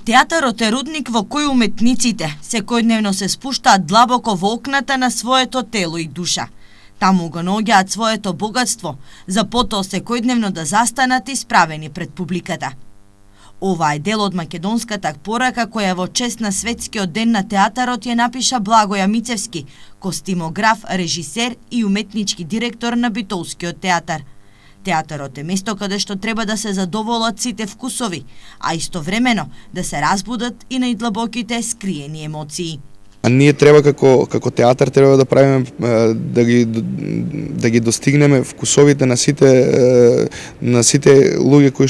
Театарот е рудник во кој уметниците секојдневно се спуштаат длабоко во окната на своето тело и душа. Таму го наоѓаат своето богатство, за потоа секојдневно да застанат исправени пред публиката. Ова е дел од македонската порака која во чест на Светскиот ден на театарот ја напиша Благоја Мицевски, костимограф, режисер и уметнички директор на Битолскиот театар. Театарот е место каде што треба да се задоволат сите вкусови, а истовремено да се разбудат и најдлабоките скриени емоции. А ние треба како театар треба да правиме да ги достигнеме вкусовите на сите луѓе кои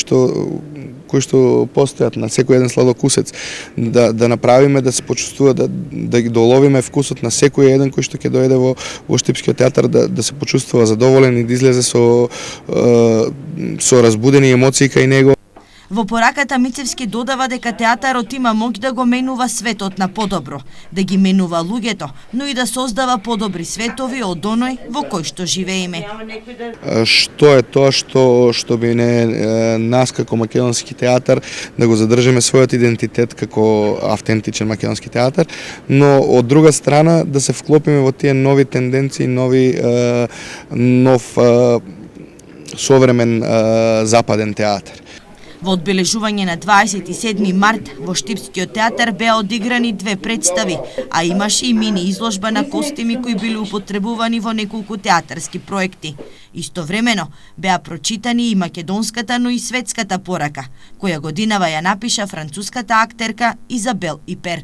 што постојат на секој еден сладокусец, да направиме да се почувствува да ги доловиме вкусот на секој еден кој што ќе дојде во Штипскиот театар да се почувствува задоволен и да излезе со разбудени емоции кај него. Во пораката Мицевски додава дека театарот има моќ да го менува светот на подобро, да ги менува луѓето, но и да создава подобри светови од оној во кој што живееме. Што е тоа што би не нас како македонски театар да го задржиме својот идентитет како автентичен македонски театар, но од друга страна да се вклопиме во тие нови тенденции, нов современ западен театар. Во одбележување на 27 март во Штипскиот театар беа одиграни 2 представи, а имаше и мини изложба на костими кои били употребувани во неколку театарски проекти. Истовремено беа прочитани и македонската, но и светската порака, која годинава ја напиша француската актерка Изабел Ипер.